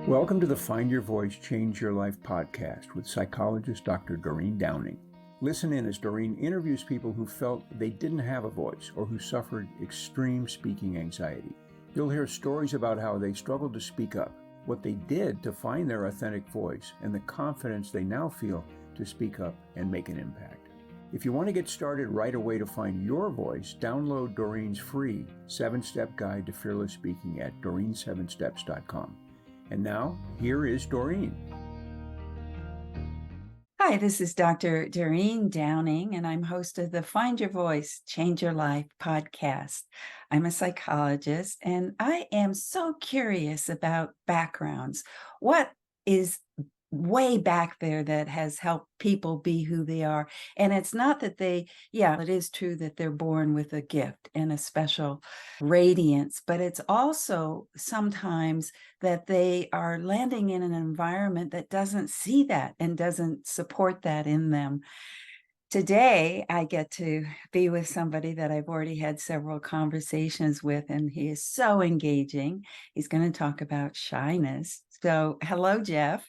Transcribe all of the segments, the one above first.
Welcome to the Find Your Voice, Change Your Life podcast with psychologist Dr. Doreen Downing. Listen in as Doreen interviews people who felt they didn't have a voice or who suffered extreme speaking anxiety. You'll hear stories about how they struggled to speak up, what they did to find their authentic voice, and the confidence they now feel to speak up and make an impact. If you want to get started right away to find your voice, download Doreen's free 7-step guide to fearless speaking at doreen7steps.com. And now, here is Doreen. Hi, this is Dr. Doreen Downing, and I'm host of the Find Your Voice, Change Your Life podcast. I'm a psychologist, and I am so curious about backgrounds. What is way back there that has helped people be who they are? And it's not that it is true that they're born with a gift and a special radiance, but it's also sometimes that they are landing in an environment that doesn't see that and doesn't support that in them. Today, I get to be with somebody that I've already had several conversations with, and he is so engaging. He's going to talk about shyness. So, hello, Jeff.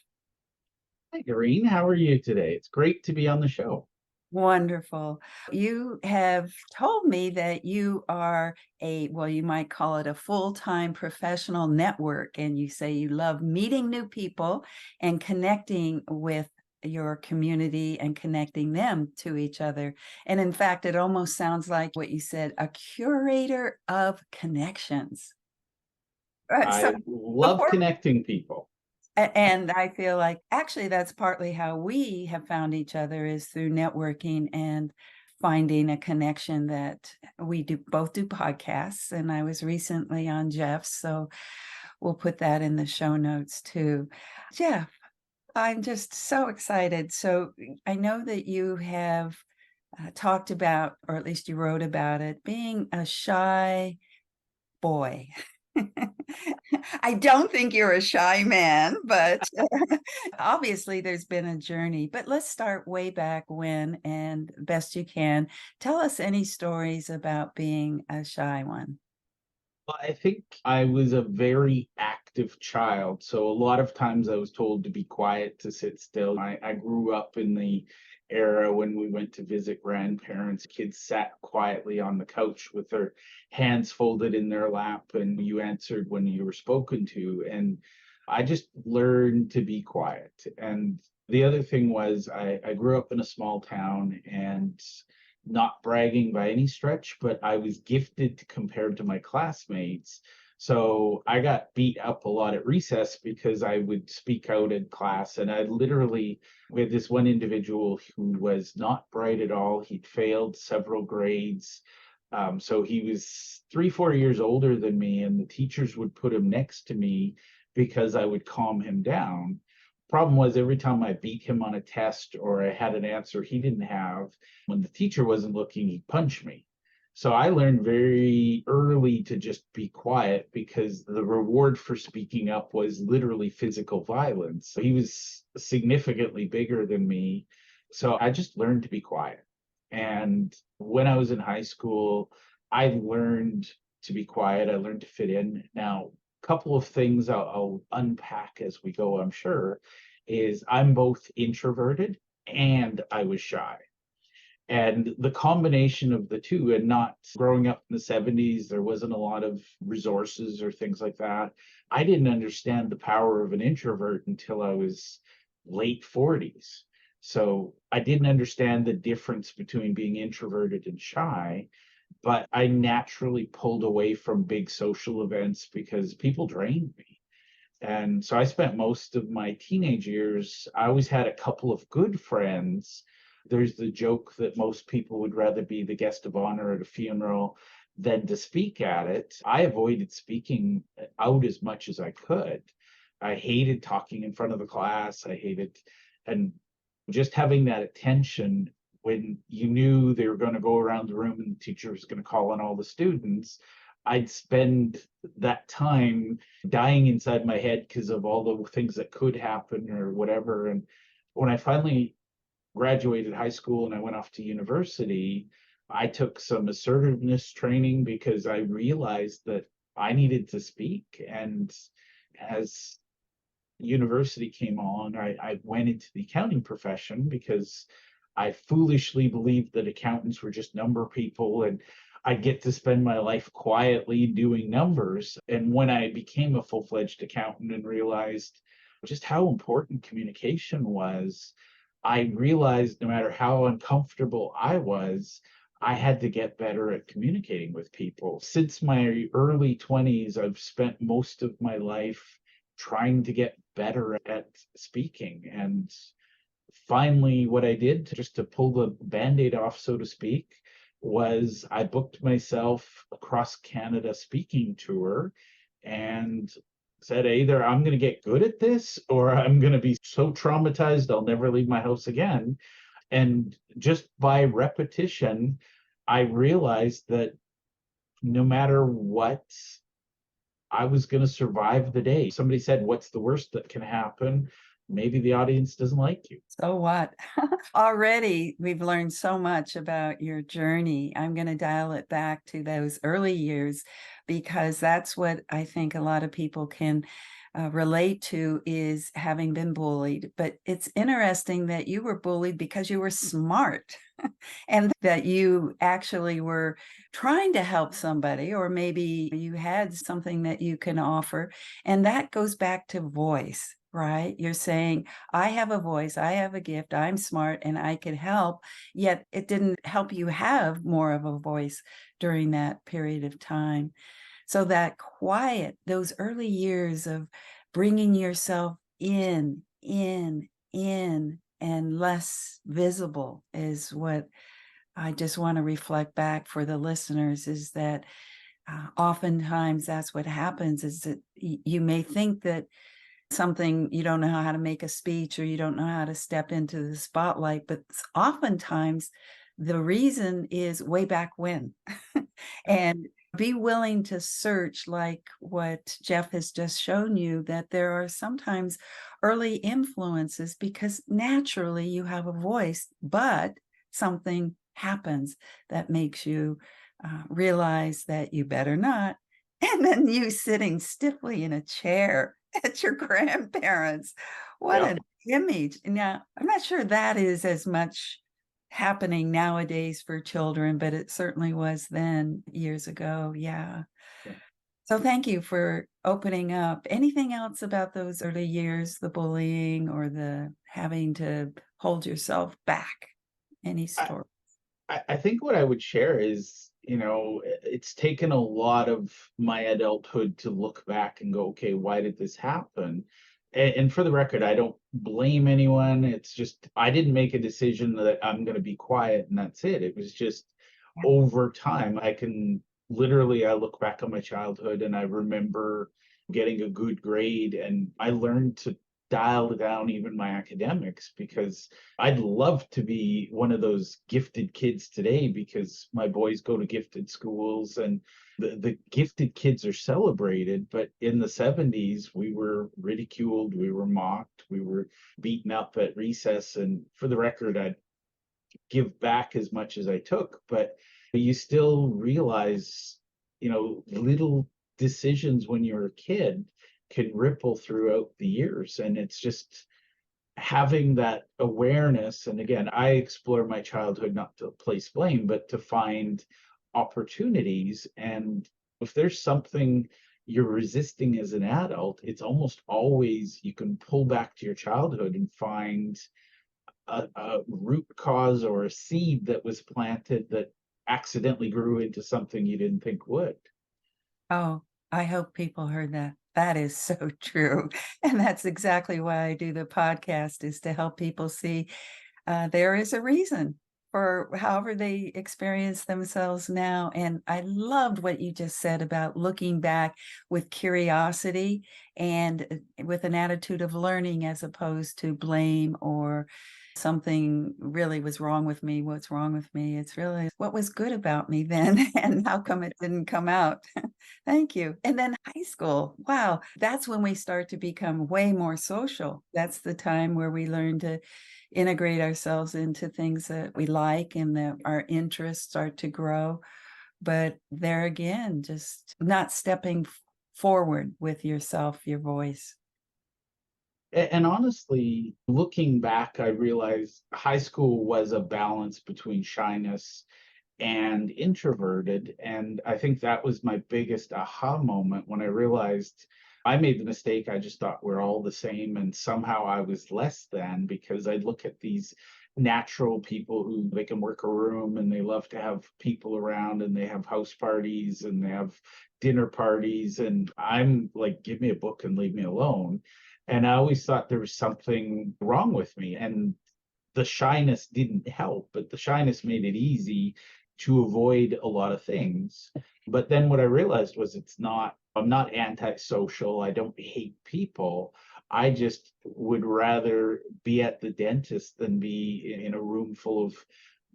Hi, Doreen. How are you today? It's great to be on the show. Wonderful. You have told me that you are you might call it a full-time professional network, and you say you love meeting new people and connecting with your community and connecting them to each other. And in fact, it almost sounds like what you said, a curator of connections. I So love before connecting people. And I feel like actually that's partly how we have found each other is through networking and finding a connection that we both do podcasts. And I was recently on Jeff's, so we'll put that in the show notes too. Jeff, I'm just so excited. So I know that you have talked about, or at least you wrote about it, being a shy boy. I don't think you're a shy man, but obviously there's been a journey. But let's start way back when, and best you can. Tell us any stories about being a shy one. Well, I think I was a very active child. So a lot of times I was told to be quiet, to sit still. I grew up in the era when we went to visit grandparents. Kids sat quietly on the couch with their hands folded in their lap, and you answered when you were spoken to. And I just learned to be quiet. And the other thing was I grew up in a small town, and not bragging by any stretch, but I was gifted compared to my classmates. So I got beat up a lot at recess because I would speak out in class. And we had this one individual who was not bright at all. He'd failed several grades. So he was 3, 4 years older than me, and the teachers would put him next to me because I would calm him down. Problem was, every time I beat him on a test or I had an answer he didn't have, when the teacher wasn't looking, he'd punch me. So I learned very early to just be quiet because the reward for speaking up was literally physical violence. He was significantly bigger than me. So I just learned to be quiet. And when I was in high school, I learned to be quiet. I learned to fit in. Now, a couple of things I'll unpack as we go, I'm sure, is I'm both introverted and I was shy. And the combination of the two, and not growing up in the 70s, there wasn't a lot of resources or things like that. I didn't understand the power of an introvert until I was late 40s. So I didn't understand the difference between being introverted and shy, but I naturally pulled away from big social events because people drained me. And so I spent most of my teenage years, I always had a couple of good friends. There's the joke that most people would rather be the guest of honor at a funeral than to speak at it. I avoided speaking out as much as I could. I hated talking in front of the class. And just having that attention when you knew they were going to go around the room and the teacher was going to call on all the students, I'd spend that time dying inside my head because of all the things that could happen or whatever. And when I finally graduated high school and I went off to university, I took some assertiveness training because I realized that I needed to speak. And as university came along, I went into the accounting profession because I foolishly believed that accountants were just number people and I'd get to spend my life quietly doing numbers. And when I became a full-fledged accountant and realized just how important communication was, I realized no matter how uncomfortable I was, I had to get better at communicating with people. Since my early 20s, I've spent most of my life trying to get better at speaking. And finally, what I did just to pull the band-aid off, so to speak, was I booked myself a cross Canada speaking tour and said either I'm going to get good at this or I'm going to be so traumatized I'll never leave my house again. And just by repetition, I realized that no matter what, I was going to survive the day. Somebody said, "What's the worst that can happen?" Maybe the audience doesn't like you. So what? Already, we've learned so much about your journey. I'm going to dial it back to those early years because that's what I think a lot of people can relate to is having been bullied. But it's interesting that you were bullied because you were smart and that you actually were trying to help somebody, or maybe you had something that you can offer. And that goes back to voice. Right? You're saying, I have a voice, I have a gift, I'm smart, and I could help, yet it didn't help you have more of a voice during that period of time. So that quiet, those early years of bringing yourself in, and less visible is what I just want to reflect back for the listeners is that oftentimes that's what happens is that you may think that something you don't know how to make a speech or you don't know how to step into the spotlight, but oftentimes the reason is way back when. And be willing to search, like what Jeff has just shown you, that there are sometimes early influences because naturally you have a voice, but something happens that makes you realize that you better not. And then you sitting stiffly in a chair at your grandparents. What Yeah. an image. Now, I'm not sure that is as much happening nowadays for children, but it certainly was then years ago. Yeah. Yeah. So thank you for opening up. Anything else about those early years, the bullying or the having to hold yourself back? Any story? I think what I would share is, it's taken a lot of my adulthood to look back and go, okay, why did this happen? And for the record, I don't blame anyone. It's just, I didn't make a decision that I'm going to be quiet and that's it. It was just over time. I look back on my childhood and I remember getting a good grade and I learned to dial down even my academics because I'd love to be one of those gifted kids today because my boys go to gifted schools and the gifted kids are celebrated. But in the 70s, we were ridiculed, we were mocked, we were beaten up at recess. And for the record, I'd give back as much as I took, but you still realize, little decisions when you're a kid can ripple throughout the years. And it's just having that awareness. And again, I explore my childhood not to place blame, but to find opportunities. And if there's something you're resisting as an adult, it's almost always you can pull back to your childhood and find a root cause or a seed that was planted that accidentally grew into something you didn't think would. Oh, I hope people heard that. That is so true. And that's exactly why I do the podcast is to help people see there is a reason for however they experience themselves now. And I loved what you just said about looking back with curiosity and with an attitude of learning as opposed to blame or something really was wrong with me. What's wrong with me? It's really what was good about me then and how come it didn't come out. Thank you. And then high school. Wow. That's when we start to become way more social. That's the time where we learn to integrate ourselves into things that we like and that our interests start to grow. But there again, just not stepping forward with yourself, your voice. And honestly, looking back, I realized high school was a balance between shyness and introverted. And I think that was my biggest aha moment when I realized I made the mistake. I just thought we're all the same, and somehow I was less than, because I look at these natural people who they can work a room and they love to have people around and they have house parties and they have dinner parties. And I'm like, give me a book and leave me alone. And I always thought there was something wrong with me. And the shyness didn't help, but the shyness made it easy to avoid a lot of things. But then what I realized was I'm not antisocial. I don't hate people. I just would rather be at the dentist than be in a room full of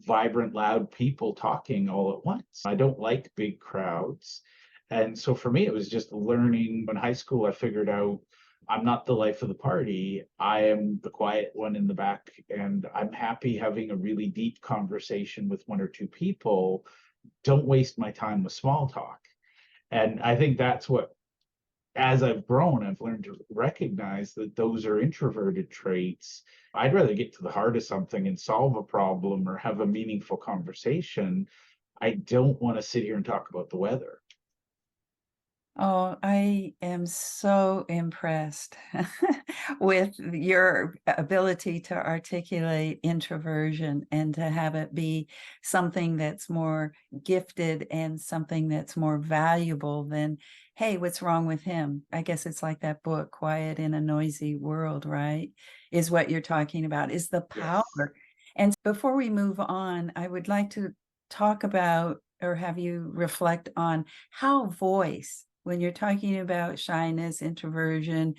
vibrant, loud people talking all at once. I don't like big crowds. And so for me, it was just learning. In high school, I figured out I'm not the life of the party. I am the quiet one in the back, and I'm happy having a really deep conversation with one or two people. Don't waste my time with small talk. And I think that's what, as I've grown, I've learned to recognize that those are introverted traits. I'd rather get to the heart of something and solve a problem or have a meaningful conversation. I don't want to sit here and talk about the weather. Oh, I am so impressed with your ability to articulate introversion and to have it be something that's more gifted and something that's more valuable than, hey, what's wrong with him? I guess it's like that book, Quiet in a Noisy World, right? Is what you're talking about, is the power. Yes. And before we move on, I would like to talk about or have you reflect on how voice, when you're talking about shyness, introversion,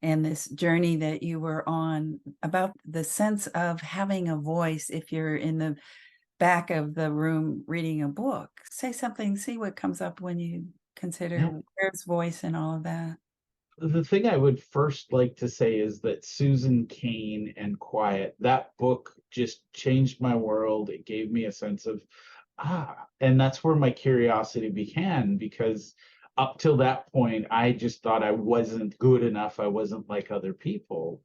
and this journey that you were on, about the sense of having a voice if you're in the back of the room reading a book. Say something, see what comes up when you consider where's voice and all of that. The thing I would first like to say is that Susan Cain and Quiet, that book just changed my world. It gave me a sense of, and that's where my curiosity began, because up till that point, I just thought I wasn't good enough. I wasn't like other people.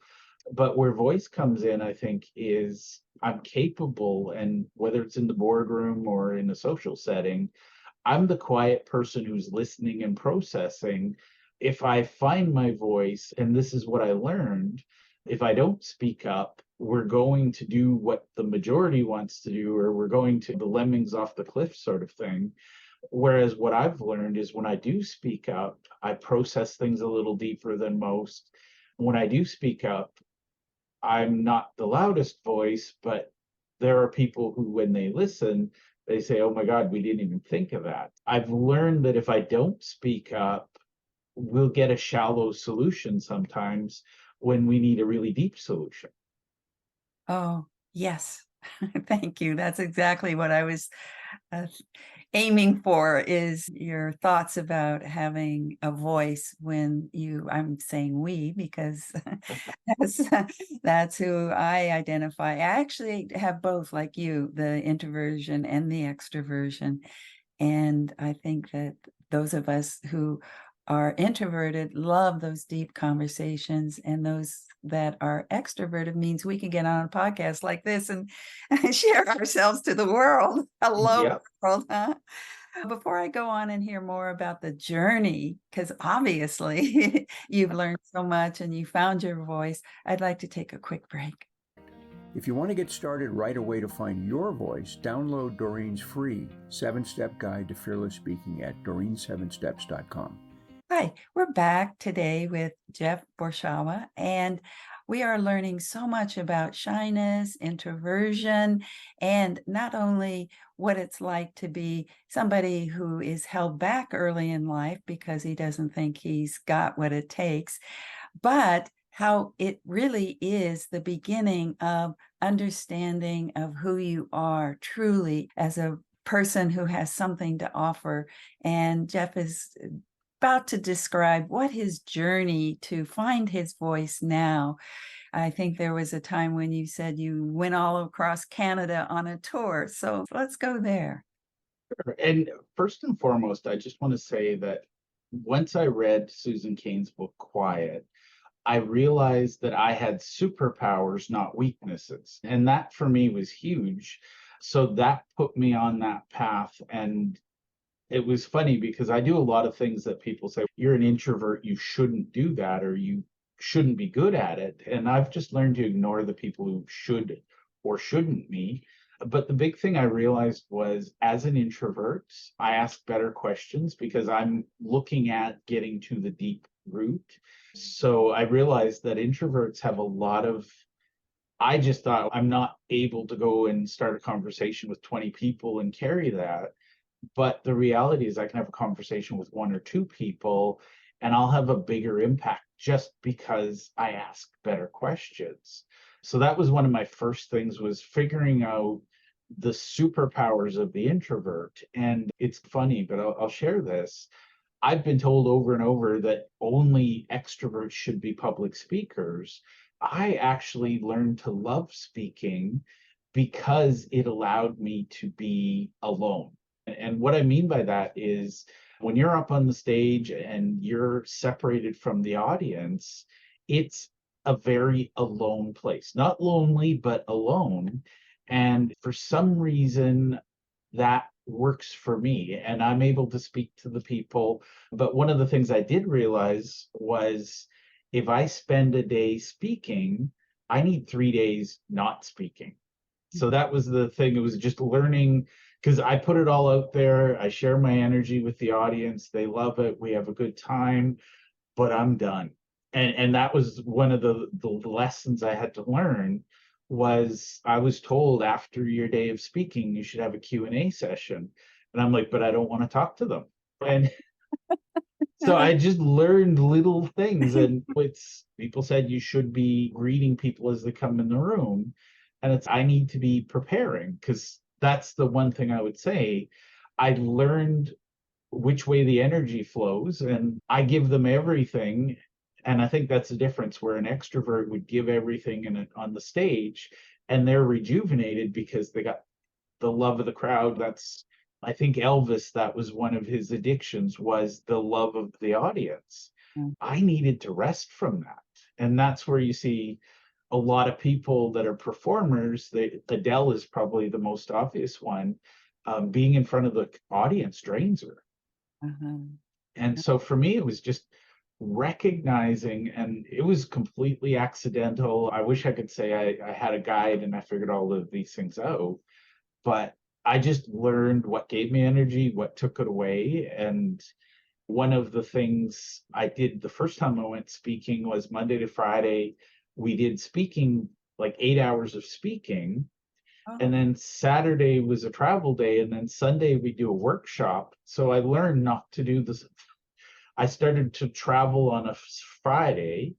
But where voice comes in, I think, is I'm capable, and whether it's in the boardroom or in a social setting, I'm the quiet person who's listening and processing. If I find my voice, and this is what I learned, if I don't speak up, we're going to do what the majority wants to do, or we're going to the lemmings off the cliff sort of thing. Whereas what I've learned is when I do speak up, I process things a little deeper than most. When I do speak up, I'm not the loudest voice, but there are people who, when they listen, they say, oh my God, we didn't even think of that. I've learned that if I don't speak up, we'll get a shallow solution sometimes when we need a really deep solution. Oh, yes. Thank you. That's exactly what I was uh, aiming for, is your thoughts about having a voice when I'm saying we, because that's, that's who I identify. I actually have both, like you, the introversion and the extroversion. And I think that those of us who are introverted love those deep conversations, and those that are extroverted means we can get on a podcast like this and share ourselves to the world. Hello, Yep. world, huh? Before I go on and hear more about the journey, because obviously you've learned so much and you found your voice, I'd like to take a quick break. If you want to get started right away to find your voice, download Doreen's free 7-step guide to fearless speaking at doreen7steps.com. Hi, we're back today with Jeff Borschowa, and we are learning so much about shyness, introversion, and not only what it's like to be somebody who is held back early in life because he doesn't think he's got what it takes, but how it really is the beginning of understanding of who you are truly as a person who has something to offer. And Jeff is about to describe what his journey to find his voice now. I think there was a time when you said you went all across Canada on a tour. So let's go there. And first and foremost, I just want to say that once I read Susan Cain's book, Quiet, I realized that I had superpowers, not weaknesses. And that for me was huge. So that put me on that path. And it was funny because I do a lot of things that people say, you're an introvert, you shouldn't do that, or you shouldn't be good at it. And I've just learned to ignore the people who should or shouldn't me. But the big thing I realized was as an introvert, I ask better questions because I'm looking at getting to the deep root. So I realized that introverts have a lot of, I just thought I'm not able to go and start a conversation with 20 people and carry that. But the reality is I can have a conversation with one or two people and I'll have a bigger impact just because I ask better questions. So that was one of my first things, was figuring out the superpowers of the introvert. And it's funny, but I'll share this. I've been told over and over that only extroverts should be public speakers. I actually learned to love speaking because it allowed me to be alone. And what I mean by that is when you're up on the stage and you're separated from the audience, it's a very alone place. Not lonely, but alone. And for some reason, that works for me and I'm able to speak to the people. But one of the things I did realize was if I spend a day speaking, I need 3 days not speaking. So that was the thing. It was just learning because I put it all out there. I share my energy with the audience. They love it. We have a good time, but I'm done. And that was one of the lessons I had to learn. Was I was told after your day of speaking, you should have a Q&A session. And I'm like, but I don't want to talk to them. And so I just learned little things. And it's people said you should be greeting people as they come in the room. And it's I need to be preparing because that's the one thing I would say. I learned which way the energy flows and I give them everything. And I think that's the difference where an extrovert would give everything on the stage and they're rejuvenated because they got the love of the crowd. That's, I think Elvis, that was one of his addictions, was the love of the audience. Mm. I needed to rest from that. And that's where you see a lot of people that are performers. Adele is probably the most obvious one. Being in front of the audience drains her. Uh-huh. And so for me, it was just recognizing, and it was completely accidental. I wish I could say I had a guide and I figured all of these things out, but I just learned what gave me energy, what took it away. And one of the things I did the first time I went speaking was Monday to Friday. We did speaking, like 8 hours of speaking. And Oh, then Saturday was a travel day. And then Sunday we do a workshop. So I learned not to do this. I started to travel on a Friday,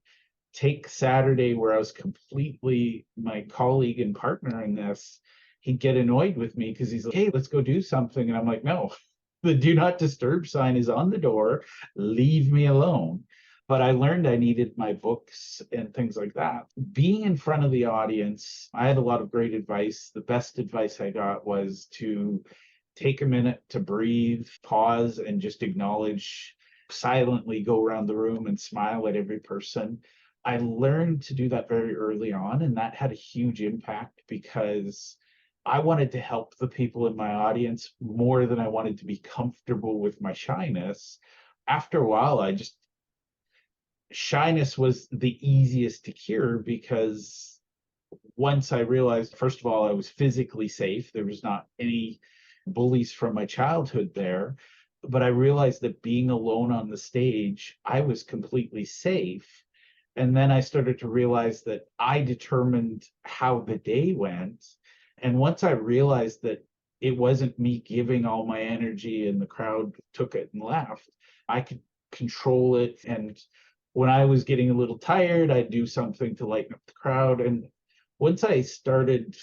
take Saturday where I was completely my colleague and partner in this. He'd get annoyed with me because he's like, hey, let's go do something. And I'm like, no, the do not disturb sign is on the door. Leave me alone. But I learned I needed my books and things like that. Being in front of the audience, I had a lot of great advice. The best advice I got was to take a minute to breathe, pause, and just acknowledge, silently go around the room and smile at every person. I learned to do that very early on, and that had a huge impact because I wanted to help the people in my audience more than I wanted to be comfortable with my shyness. After a while, shyness was the easiest to cure because once I realized, first of all, I was physically safe. There was not any bullies from my childhood there. But I realized that being alone on the stage, I was completely safe. And then I started to realize that I determined how the day went. And once I realized that it wasn't me giving all my energy and the crowd took it and left, I could control it. And when I was getting a little tired, I'd do something to lighten up the crowd. And once I started,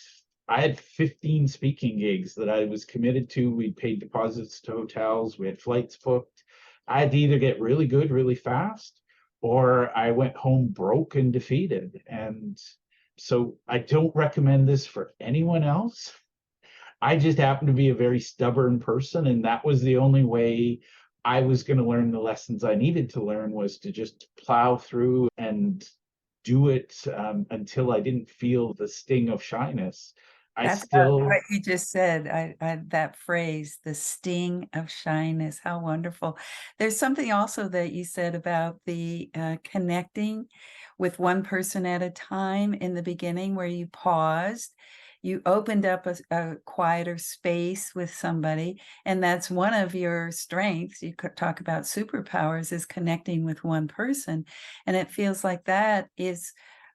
I had 15 speaking gigs that I was committed to. We paid deposits to hotels. We had flights booked. I had to either get really good really fast or I went home broke and defeated. And so I don't recommend this for anyone else. I just happen to be a very stubborn person. And that was the only way I was going to learn the lessons I needed to learn was to just plow through and do it until I didn't feel the sting of shyness. I That's still, what you just said. That phrase, the sting of shyness. How wonderful. There's something also that you said about the connecting with one person at a time in the beginning, where you paused, you opened up a quieter space with somebody, and that's one of your strengths. You could talk about superpowers, is connecting with one person, and it feels like that is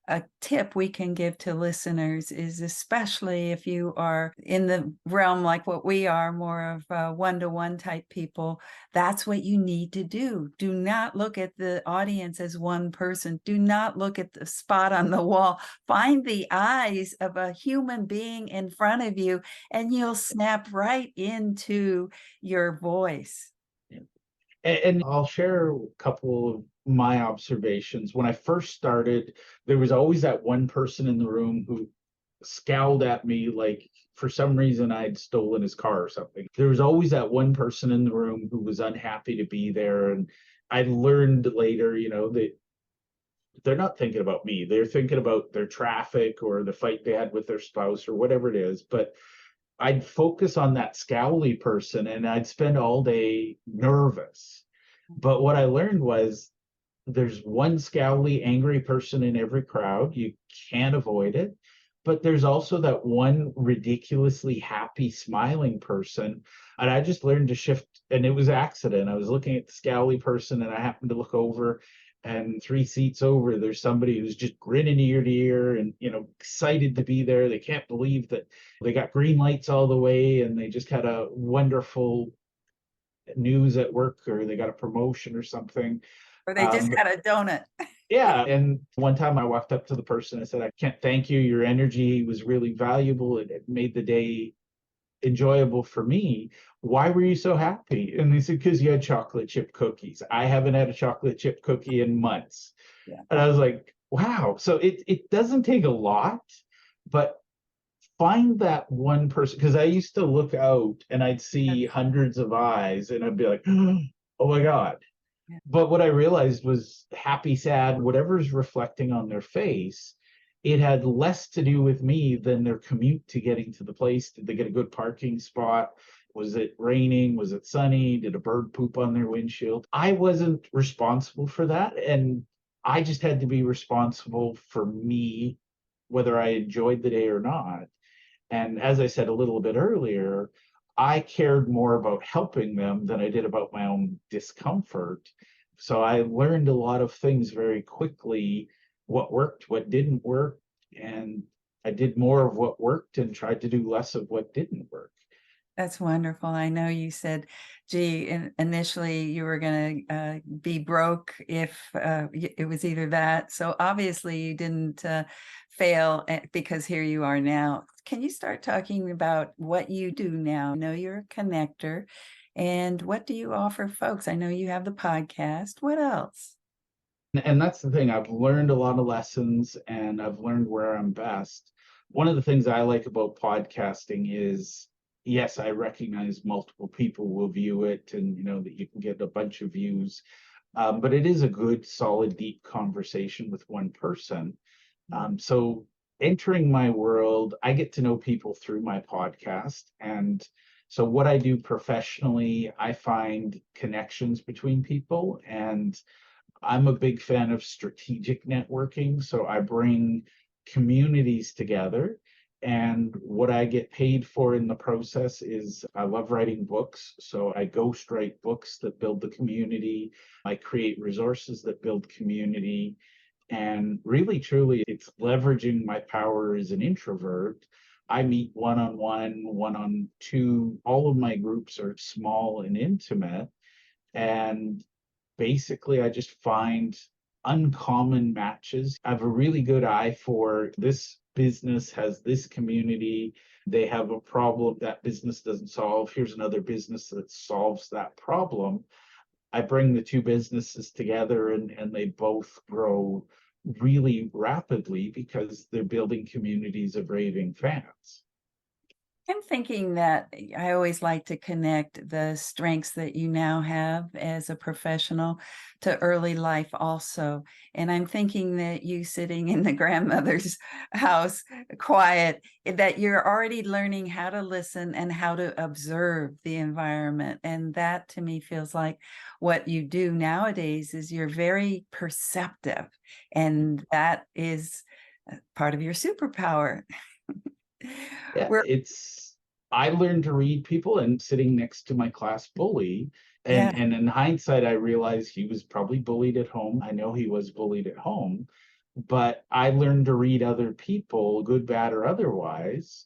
a tip we can give to listeners, is especially if you are in the realm like what we are, more of one-to-one type people, that's what you need to do. Do not look at the audience as one person. Do not look at the spot on the wall. Find the eyes of a human being in front of you, and you'll snap right into your voice. and I'll share a couple of my observations. When I first started, there was always that one person in the room who scowled at me like for some reason I'd stolen his car or something. There was always that one person in the room who was unhappy to be there. And I learned later, that they're not thinking about me. They're thinking about their traffic or the fight they had with their spouse or whatever it is. But I'd focus on that scowly person and I'd spend all day nervous. But what I learned was there's one scowly, angry person in every crowd. You can't avoid it. But there's also that one ridiculously happy, smiling person. And I just learned to shift, and it was accident. I was looking at the scowly person and I happened to look over, and 3 seats over, there's somebody who's just grinning ear to ear and, excited to be there. They can't believe that they got green lights all the way and they just had a wonderful news at work, or they got a promotion or something. Or they just got a donut. Yeah. And one time I walked up to the person and said, I can't thank you. Your energy was really valuable. It made the day enjoyable for me. Why were you so happy? And they said, because you had chocolate chip cookies. I haven't had a chocolate chip cookie in months. Yeah. And I was like, wow. So it doesn't take a lot, but find that one person. Because I used to look out and I'd see hundreds of eyes and I'd be like, oh my God. Yeah. But what I realized was happy, sad, whatever's reflecting on their face, it had less to do with me than their commute to getting to the place. Did they get a good parking spot? Was it raining? Was it sunny? Did a bird poop on their windshield? I wasn't responsible for that. And I just had to be responsible for me, whether I enjoyed the day or not. And as I said a little bit earlier, I cared more about helping them than I did about my own discomfort. So I learned a lot of things very quickly, what worked, what didn't work. And I did more of what worked and tried to do less of what didn't work. That's wonderful. I know you said, gee, initially you were going to be broke if it was either that. So obviously you didn't fail, because here you are now. Can you start talking about what you do now? I know you're a connector. And what do you offer folks? I know you have the podcast. What else? And that's the thing. I've learned a lot of lessons and I've learned where I'm best. One of the things I like about podcasting is, yes, I recognize multiple people will view it and, that you can get a bunch of views. But it is a good, solid, deep conversation with one person. So entering my world, I get to know people through my podcast. And so what I do professionally, I find connections between people, and I'm a big fan of strategic networking. So I bring communities together. And what I get paid for in the process is I love writing books. So I ghostwrite books that build the community. I create resources that build community. And really, truly, it's leveraging my power as an introvert. I meet one-on-one, one-on-two. All of my groups are small and intimate. And basically, I just find uncommon matches. I have a really good eye for this business has this community. They have a problem that business doesn't solve. Here's another business that solves that problem. I bring the two businesses together and they both grow really rapidly because they're building communities of raving fans. I'm thinking that I always like to connect the strengths that you now have as a professional to early life also. And I'm thinking that you sitting in the grandmother's house, quiet, that you're already learning how to listen and how to observe the environment. And that to me feels like what you do nowadays is you're very perceptive. And that is part of your superpower. Yeah, We're I learned to read people and sitting next to my class bully. yeah. And in hindsight, I realized he was probably bullied at home. I know he was bullied at home, but I learned to read other people, good, bad, or otherwise.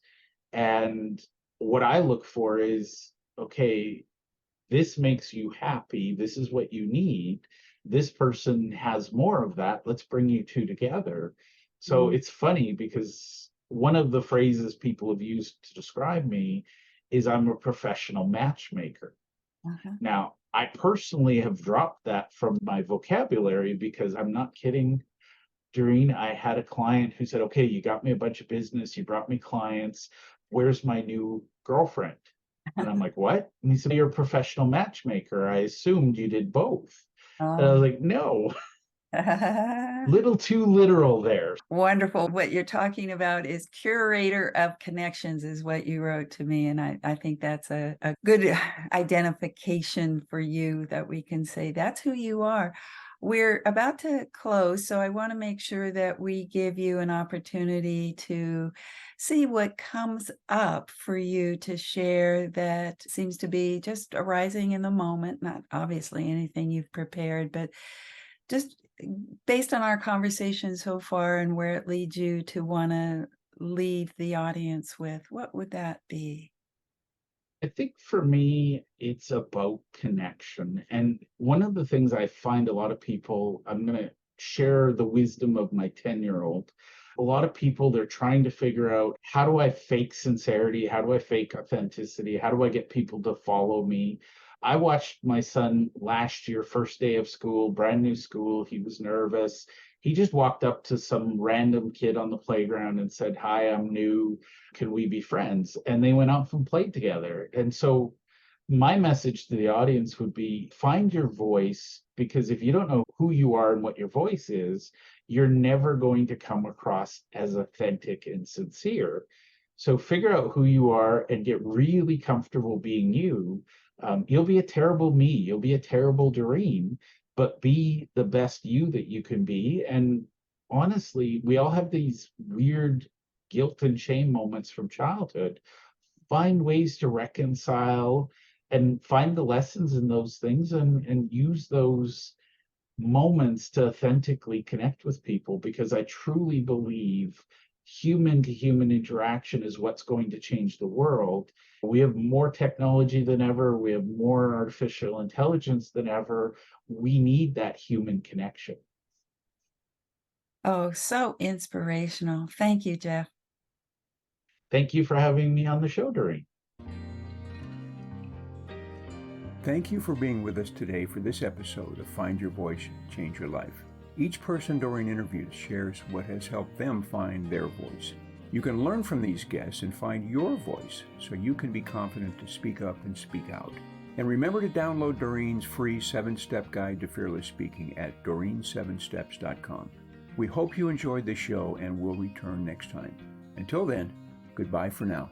And what I look for is, okay, this makes you happy. This is what you need. This person has more of that. Let's bring you two together. So Mm, it's funny because one of the phrases people have used to describe me is I'm a professional matchmaker. uh-huh. Now, I personally have dropped that from my vocabulary because I'm not kidding. Doreen, I had a client who said, okay, you got me a bunch of business, you brought me clients. Where's my new girlfriend? And I'm like, what? And he said, you're a professional matchmaker. I assumed you did both. And I was Oh. like, no, little too literal there. Wonderful. What you're talking about is curator of connections is what you wrote to me. And I think that's a good identification for you that we can say that's who you are. We're about to close, so I want to make sure that we give you an opportunity to see what comes up for you to share that seems to be just arising in the moment, not obviously anything you've prepared, but just based on our conversation so far and where it leads you to want to leave the audience with, what would that be? I think for me, it's about connection. And one of the things I find a lot of people, I'm going to share the wisdom of my 10-year-old. A lot of people, they're trying to figure out how do I fake sincerity? How do I fake authenticity? How do I get people to follow me? I watched my son last year, first day of school, brand new school. He was nervous. He just walked up to some random kid on the playground and said, hi, I'm new. Can we be friends? And they went off and played together. And so my message to the audience would be find your voice, because if you don't know who you are and what your voice is, you're never going to come across as authentic and sincere. So figure out who you are and get really comfortable being you. You'll be a terrible me, you'll be a terrible Doreen, but be the best you that you can be. And honestly, we all have these weird guilt and shame moments from childhood. Find ways to reconcile and find the lessons in those things, and use those moments to authentically connect with people, because I truly believe human to human interaction is what's going to change the world. We have more technology than ever, we have more artificial intelligence than ever. We need that human connection. Oh, so inspirational. Thank you, Jeff. Thank you for having me on the show, Doreen. Thank you for being with us today for this episode of Find Your Voice, Change Your Life. Each person Doreen interviews shares what has helped them find their voice. You can learn from these guests and find your voice so you can be confident to speak up and speak out. And remember to download Doreen's free 7-step guide to fearless speaking at doreen7steps.com. We hope you enjoyed the show and will return next time. Until then, goodbye for now.